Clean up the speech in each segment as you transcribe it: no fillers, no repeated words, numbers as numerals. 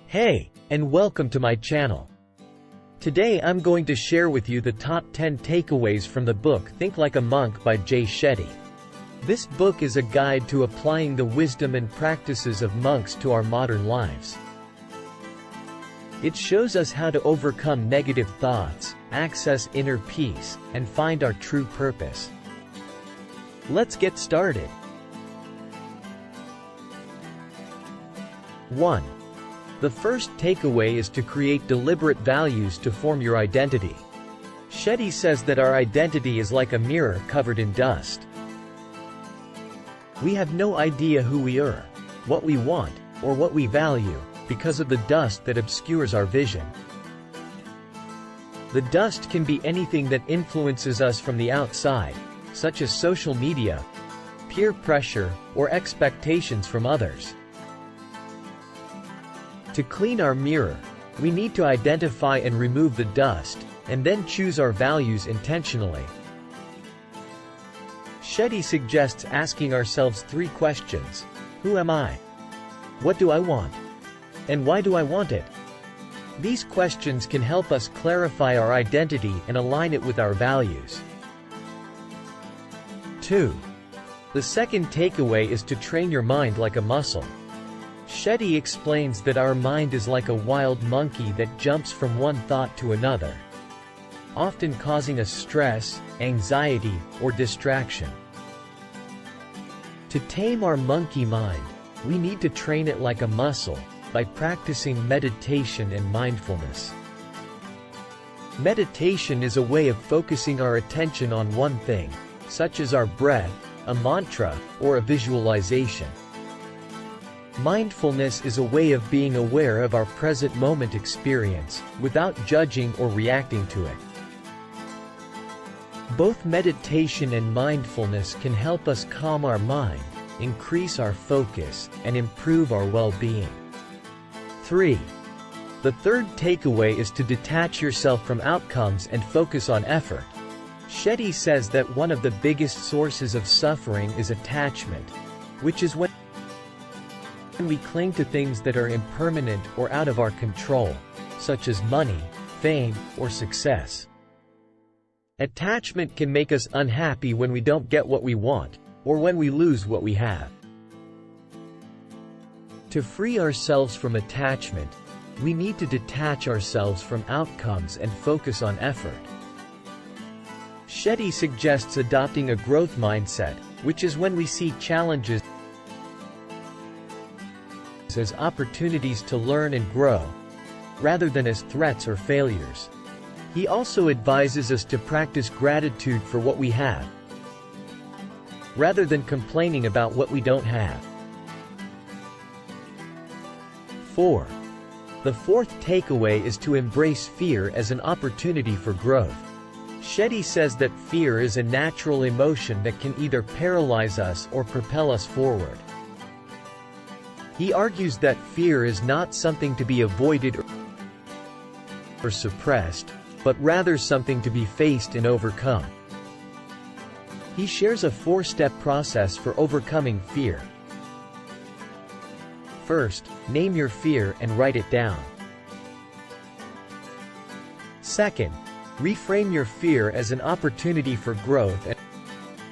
Hey, and welcome to my channel. Today I'm going to share with you the top 10 takeaways from the book Think Like a Monk by Jay Shetty. This book is a guide to applying the wisdom and practices of monks to our modern lives. It shows us how to overcome negative thoughts, access inner peace, and find our true purpose. Let's get started. 1. The first takeaway is to create deliberate values to form your identity. Shetty says that our identity is like a mirror covered in dust. We have no idea who we are, what we want, or what we value, because of the dust that obscures our vision. The dust can be anything that influences us from the outside, such as social media, peer pressure, or expectations from others. To clean our mirror, we need to identify and remove the dust, and then choose our values intentionally. Shetty suggests asking ourselves 3 questions. Who am I? What do I want? And why do I want it? These questions can help us clarify our identity and align it with our values. 2. The second takeaway is to train your mind like a muscle. Shetty explains that our mind is like a wild monkey that jumps from one thought to another, often causing us stress, anxiety, or distraction. To tame our monkey mind, we need to train it like a muscle, by practicing meditation and mindfulness. Meditation is a way of focusing our attention on one thing, such as our breath, a mantra, or a visualization. Mindfulness is a way of being aware of our present moment experience, without judging or reacting to it. Both meditation and mindfulness can help us calm our mind, increase our focus, and improve our well-being. 3. The third takeaway is to detach yourself from outcomes and focus on effort. Shetty says that one of the biggest sources of suffering is attachment, which is when we cling to things that are impermanent or out of our control, such as money, fame, or success. Attachment can make us unhappy when we don't get what we want, or when we lose what we have. To free ourselves from attachment, we need to detach ourselves from outcomes and focus on effort. Shetty suggests adopting a growth mindset, which is when we see challenges as opportunities to learn and grow, rather than as threats or failures. He also advises us to practice gratitude for what we have, rather than complaining about what we don't have. 4. The fourth takeaway is to embrace fear as an opportunity for growth. Shetty says that fear is a natural emotion that can either paralyze us or propel us forward. He argues that fear is not something to be avoided or suppressed, but rather something to be faced and overcome. He shares a 4-step process for overcoming fear. First, name your fear and write it down. Second, reframe your fear as an opportunity for growth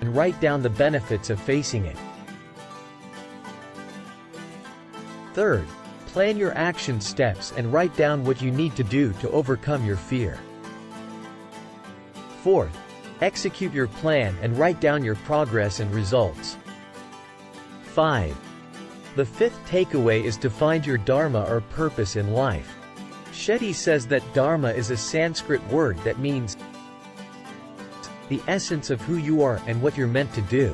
and write down the benefits of facing it. Third, plan your action steps and write down what you need to do to overcome your fear. Fourth, execute your plan and write down your progress and results. 5. The fifth takeaway is to find your dharma or purpose in life. Shetty says that dharma is a Sanskrit word that means the essence of who you are and what you're meant to do.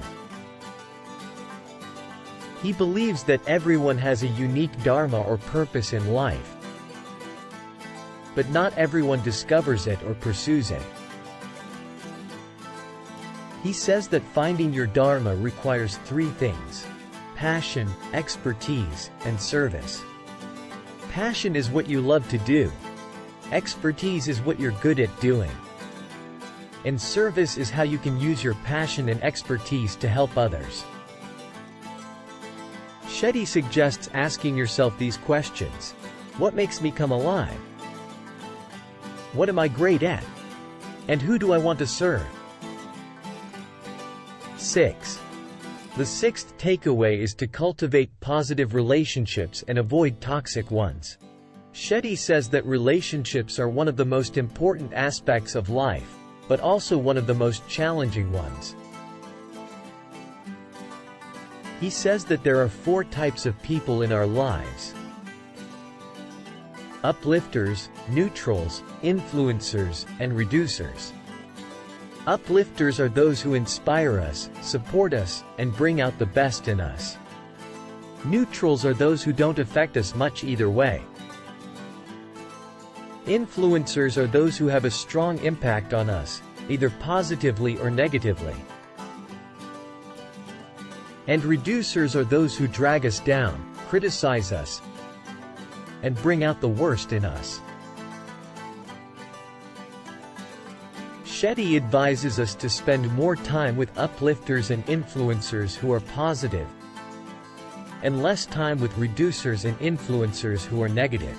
He believes that everyone has a unique dharma or purpose in life, but not everyone discovers it or pursues it. He says that finding your dharma requires 3 things: passion, expertise, and service. Passion is what you love to do. Expertise is what you're good at doing. And service is how you can use your passion and expertise to help others. Shetty suggests asking yourself these questions. What makes me come alive? What am I great at? And who do I want to serve? 6. The sixth takeaway is to cultivate positive relationships and avoid toxic ones. Shetty says that relationships are one of the most important aspects of life, but also one of the most challenging ones. He says that there are 4 types of people in our lives: uplifters, neutrals, influencers, and reducers. Uplifters are those who inspire us, support us, and bring out the best in us. Neutrals are those who don't affect us much either way. Influencers are those who have a strong impact on us, either positively or negatively. And reducers are those who drag us down, criticize us, and bring out the worst in us. Shetty advises us to spend more time with uplifters and influencers who are positive, and less time with reducers and influencers who are negative.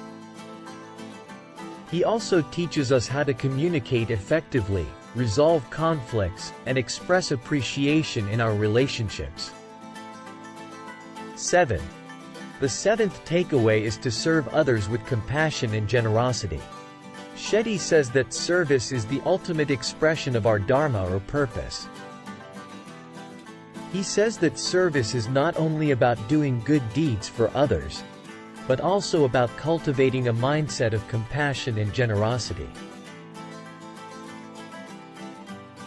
He also teaches us how to communicate effectively, resolve conflicts, and express appreciation in our relationships. 7. The seventh takeaway is to serve others with compassion and generosity. Shetty says that service is the ultimate expression of our dharma or purpose. He says that service is not only about doing good deeds for others, but also about cultivating a mindset of compassion and generosity.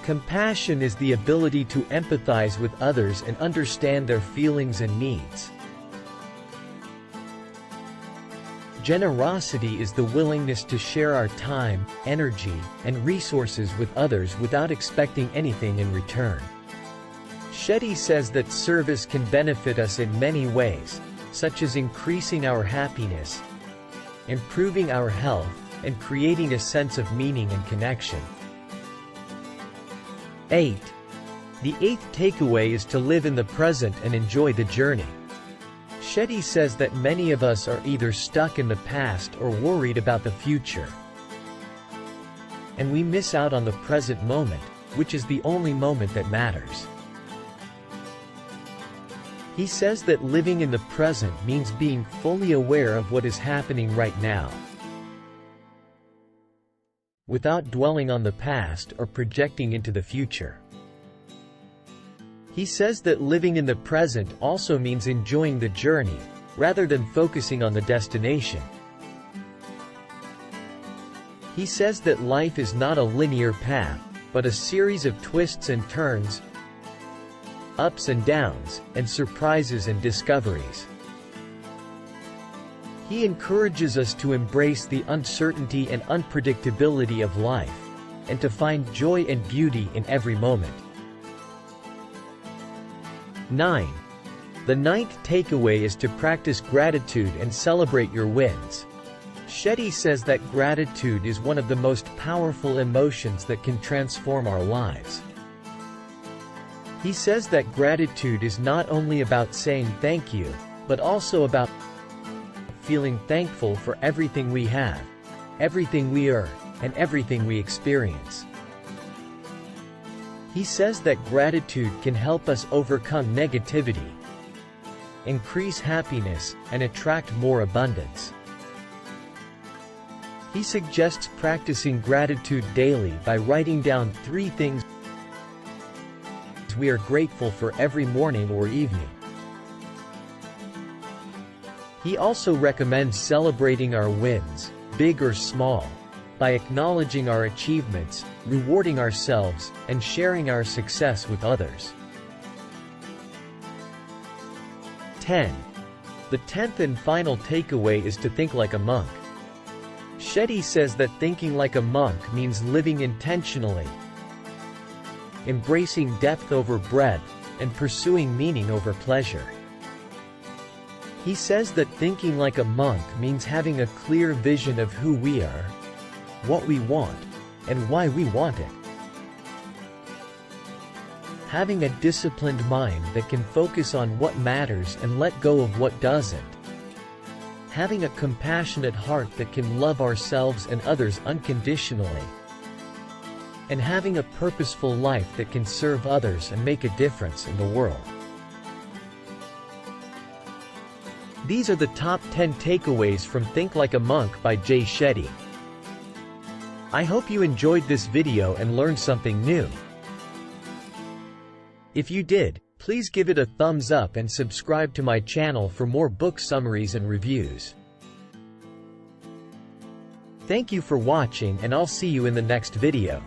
Compassion is the ability to empathize with others and understand their feelings and needs. Generosity is the willingness to share our time, energy, and resources with others without expecting anything in return. Shetty says that service can benefit us in many ways, such as increasing our happiness, improving our health, and creating a sense of meaning and connection. 8. The eighth takeaway is to live in the present and enjoy the journey. Shetty says that many of us are either stuck in the past or worried about the future, and we miss out on the present moment, which is the only moment that matters. He says that living in the present means being fully aware of what is happening right now, without dwelling on the past or projecting into the future. He says that living in the present also means enjoying the journey, rather than focusing on the destination. He says that life is not a linear path, but a series of twists and turns, ups and downs, and surprises and discoveries. He encourages us to embrace the uncertainty and unpredictability of life, and to find joy and beauty in every moment. 9. The ninth takeaway is to practice gratitude and celebrate your wins. Shetty says that gratitude is one of the most powerful emotions that can transform our lives. He says that gratitude is not only about saying thank you, but also about feeling thankful for everything we have, everything we earn, and everything we experience. He says that gratitude can help us overcome negativity, increase happiness, and attract more abundance. He suggests practicing gratitude daily by writing down 3 things we are grateful for every morning or evening. He also recommends celebrating our wins, big or small, by acknowledging our achievements, rewarding ourselves, and sharing our success with others. 10. The 10th and final takeaway is to think like a monk. Shetty says that thinking like a monk means living intentionally, embracing depth over breadth, and pursuing meaning over pleasure. He says that thinking like a monk means having a clear vision of who we are, what we want, and why we want it. Having a disciplined mind that can focus on what matters and let go of what doesn't. having a compassionate heart that can love ourselves and others unconditionally, and having a purposeful life that can serve others and make a difference in the world. These are the top 10 takeaways from Think Like a Monk by Jay Shetty. I hope you enjoyed this video and learned something new. If you did, please give it a thumbs up and subscribe to my channel for more book summaries and reviews. Thank you for watching, and I'll see you in the next video.